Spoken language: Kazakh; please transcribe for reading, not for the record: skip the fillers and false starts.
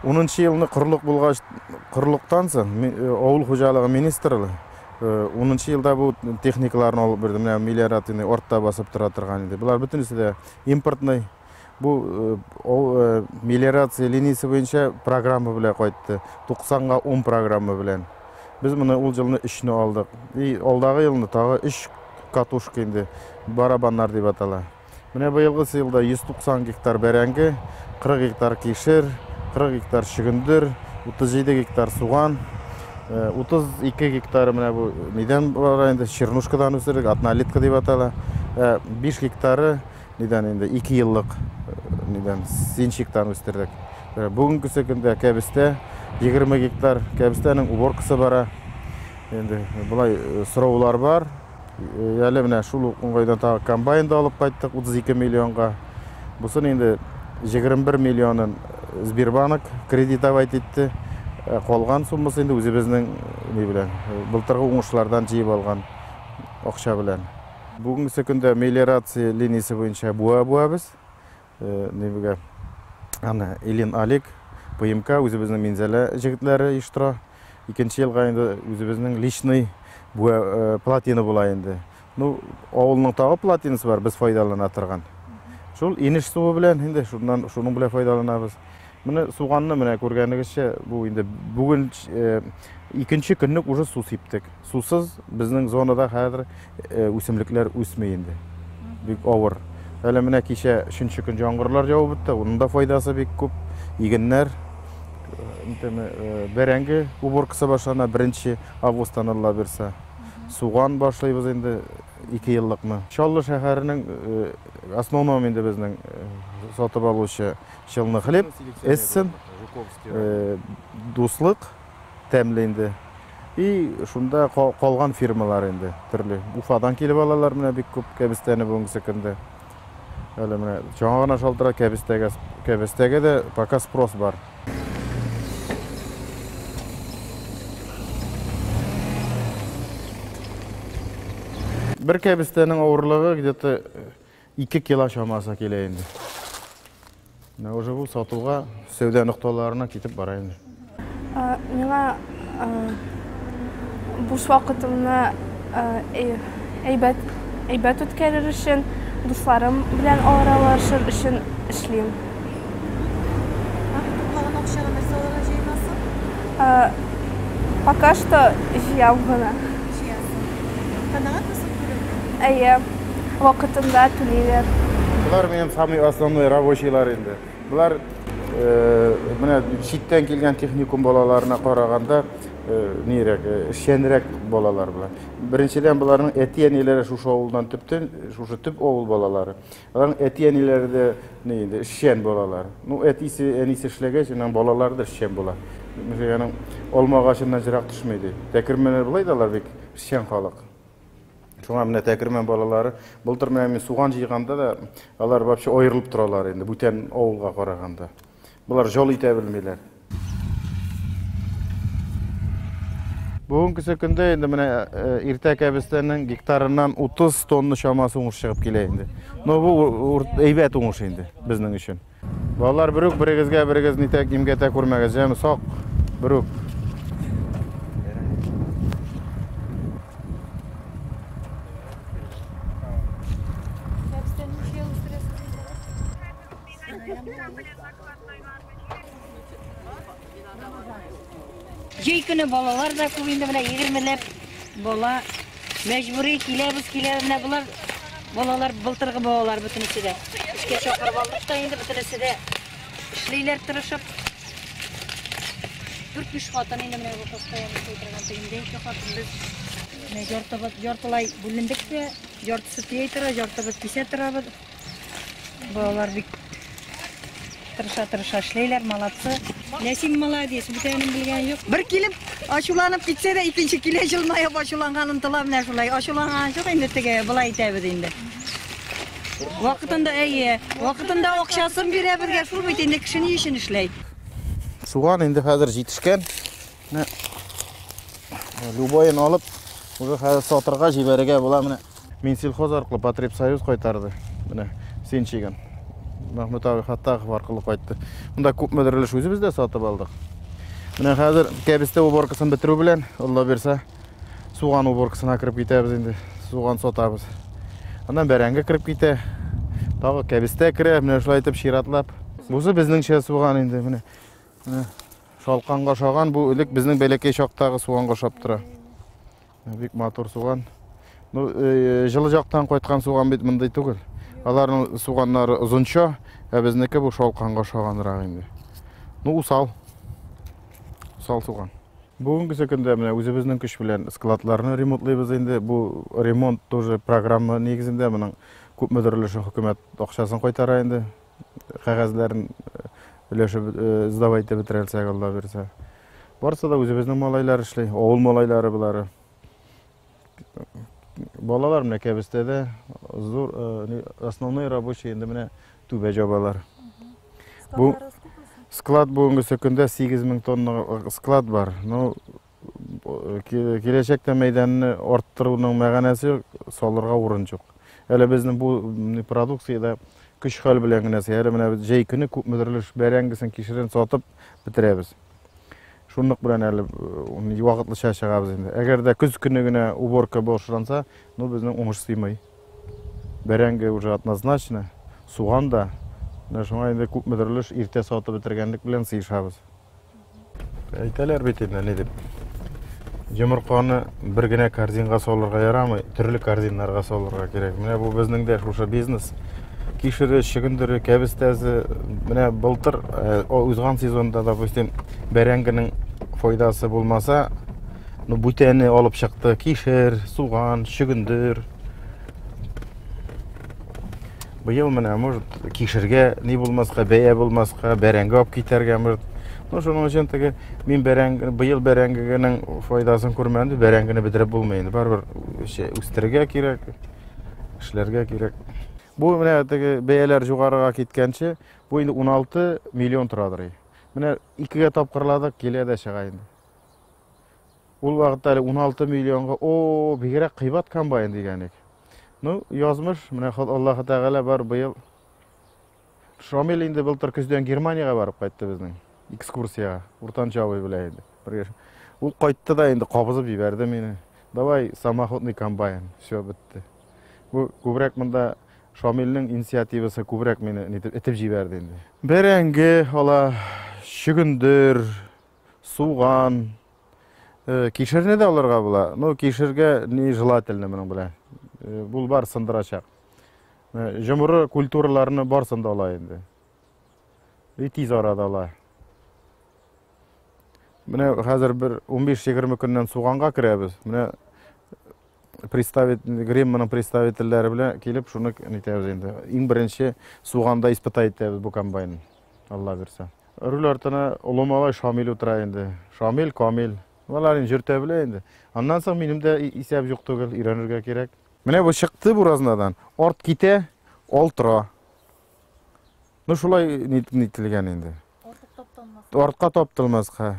10-нчы елны құрлықтан соң ауыл хожалығы министрлігі 10-нчы елда бұл техникаларын алып берді. Мына мелиоративный ортта басып тұрған еді. Бұлар бүтінісі де импортный. Бұл мелиорация линиясы бойынша программа біле қойды. 90-ға 10 программа білен. Біз мұны ол жылны 3-ні алдық. И алдағы елні тағы 3 катушка енді барабандар деп атала. Міне бұйылғы сыйлда 190 гектар бәрәңгі, 40 гектар кешір, 40 гектар шүгіндір, 37 гектар суған, 32 гектар міне бұл неден бар енді чернушкадан өсірдік, атналитка деп атала. 5 гектары неден енді 2 еллық неден сеншіктан өсірдік. Бүгінгі секунде кәбісте 20 гектар кәбістенің уборкасы бара. Енді бұлай сұраулар бар. Әлі міне шул оңғайдан тағы комбайнды алып қайттық 32 миллионға. Бұсын енді 21 миллионын Сбербанк кредитовать етті. Қолған суммасы енді өзі біздің былтырғы оңышылардан жиып алған оқша білен. Бүгінгі күнде мелиорация линиясы бойынша буа біз. Илин Алик, ПМК, өзі біздің мензелі жігітлері ештіра. Екінші елға енді өзі біздің личный платина бола енді. Ауылының тағы платинасы бар, біз файдалана тұрған. Шул еніш суы білен, енді шуның біле файдаланабыз. Міне суғанны міне көргенігізше, бүгін екінші күнлік уже су септік. Сусыз біздің зонада қазір өсімліктер өсмейінді. Бек ауыр. Әлі міне кеше 3-ші күн жаңғырлар жауы бітті. Оның да файдасы бек көп. Егіннер бәрәңгі уборкасы башлана 1 августтан алла берсе. Суған башлайбыз енді 2 еллықны. Шаллы шәһәрінің основном енді біздің сатып алушы шылны хлеб, эссен, дуслық, тәмлі енді. И шунда қалған фирмалар енді түрлі. Уфадан келіп алалар міне бек көп кәбістәні бүгінгі секунде. Әлі міне жаңағына шалтыра кәбістәге де пока спрос бар. Бір кәбістәнің ауырлығы где-то 2 кило шамасы келе енді. Уже бұл сатуға сәуде нұқталарына кетіп бара енді. Меңа буш вақытымны әйбәт өткәрер үшін, дусларым белән аралашыр үшін эшлим. Қалған ақшаға нәрсе алуға жеймәсің? Пока что жиям ғана. Қанағат мısın төлем? Әйе, вақытында төлейлер. Бұлар менің самый основной рабочийлар енді. Бұлар шиттен келген техникум балаларына қарағанда шенірек балалар бұлар. Біріншіден бұлардың әти әнелері шушы ауылдан шушы түп ауыл балалары. Бұлардың әти әнелері де шен балалар. Әнесі ішлеге жинан балалары да шен бола. Олмағашынан жырақ түшмейді. Тәкірменер бұлайдалар бек шен қалық. Шуңа міне тәкірмен балалары. Бұлтыр мен суған жиғанда да алар бапшы ойырылып тұралар енді бүтен ауылға қарағанда. Бұлар жол ите білмейлер. Бүгінгі секунде енді міне ерте кәбістенің гектарынан 30 тонны шамасы оңыш шығып келе енді. Бұл әйбәт оңыш енді біздің үшін. Балалар бірігізге нетек емге тәк көрмегіз, жәмі сақ бірік. Жей күні балалар да көп енді мына 20-леп бала мәжбүри келебіз мына бұлар балалар былтырғы балалар бүтінісі де. Ішке шақырып алдық та енді бүтінісі де ішлейлер тұрышып. 4-3 қатын енді мына постоянно көйтірген түйінде 2 қатын біз жортылай бүліндік те, жортысы тей тұра, жортыбыз кесе тұра балалар бік тырыша ішлейлер, малатсы. Нәсің маладес, бүтәнім білген жоқ. Бір келіп, ашуланып кетсе де, екінші келе жылмай ашуланғанын тылап нәшулай. Ашуланған жоқ, енді тіге бұлай тәбіді енді. Вақытында оқшасын бере бірге шул бейт, енді кішіні ешін ішлей. Суған енді қазір жетішкен. Любойын алып, уже қазір сатырға жіберіге бола. Мен сельхоз арқылы Потребсоюз қойтарды. Сен шеген. Mahmut abi Hattaqov arqылы қайтты. Мұнда көп мүдіріліш өзі бізде сатып алдық. Міне қазір кәбісте уборкасын бітіру білен, Алла берсе, суған уборкасына кіріп кетеміз енді, суған сатабыз. Андан бәрәңге кіріп кете, тағы кәбісте кіре, міне шылай айтып ширатлап. Бұсы біздің суған енді, міне. Шалқанға шаған, бұл үлік біздің бәлекей шоқтағы суғанға шап тұра. Бек мотор суған. Жылы жақтан қойтқан суған бет мұндай түгіл. Алардың суғанлары ұзынша, біздікі бұл шалқанға шағанырақ енді. Усал. Усал суған. Бүгінгі секунде өзі біздің күш білен складларыны ремонтлайбыз енді. Бұл ремонт тоже программа негізінде мұның көп мүдіріліші хүкімет ақшасын қойтара енді. Қағазларын үлеші здавайте бітірелсек Алла берсе. Барса да өзі біздің малайлары ішлей, оғыл малайлары бұлары. Балалар міне кәбістеді, основной рабочий енді міне түбе жобалар. Склад бүгінгі секунде 8000 тонна склад бар. Келешекте мейданны орттыруының мәғанасы соларға орын жоқ. Әлі біздің бұл продукцияда күш қал біләңгінесі. Әлі міне жей күні көп мүдіріліш бәрәңгісін кешірен сатып бітіреміз. Шунлық білән әлі уақытлы шашығабыз енді. Әгер де күз күнігіне уборка болшыранса, біздің оңыш сыймай. Бәрәңгі уже однозначно, суған да, шуңа енді көп мүдіріліш ерте сатып бітіргендік білән сыйшабыз. Әйтәлер бетінде не деп? Жұмырқаны бір гіне корзинға солырға ярамай, түрлі корзинларға солырға керек. Міне бұл біздің де шуша бизнес. Кишірі, шығындыры, кәбістәзі, міне бұлтыр, ұзған сезонда да бәрәңгінің фойдасы болмаса, бүтәні олып шықты, кишір, суған, шығындар. Бұйыл міне, кишірге не болмасқа, бәйе болмасқа, бәрәңгі оп кетерге мұрд. Шының үшін мен бұйыл бәрәңгінің фойдасын көрмәнді, бәрәңгіні бітіріп болмайынды. Бар-бір үстірге керек, ішлерге керек. Бұл бәйелер жоғарыға кеткенше, бұл 16 миллион тұрадыр. Міне 2-ге тапқырладық, келеді шығайынды. Бұл вақытта 16 миллионға, бігерек қибат комбайн дегенек. Язмыш, міне Аллахы тағала бар бұйыл. Шамил енді бұлтыр күзден Германияға барып қайтты біздің экскурсияға, Уртанчауы біләйінді. Ол қайтты да енді қабызып еберді мені. Давай, самоходный комбайн, все бітті. Бұл көбірек мұнда Шамилның инициативасы көбірек мені етіп жіберді енді. Бәрәңгі, шығындар, суған, кешіріне де оларға бұла. Кешірге не желательні мұның бұла. Бұл бар сындырашақ. Жұмыры культураларыны бар сында ола енді. Тез арада ола. Міне қазір бір 15-20 күннен суғанға кіреміз. Міне Гремманың представительдері біле келіп, шуны нетеміз енді. Ең бірінші суғанда испытайды бұл комбайнын, Алла берсе. Рүл артына ұлымалай Шамил отыра енді. Шамил, Камил. Оларын жүрте біле енді. Аннан соң менімде есеп жоқ түгіл, үйренерге керек. Міне бұл шықты бұразынадан. Орт кете, ол тұра. Шулай нетілген енді. Ортқа топтылмасқа.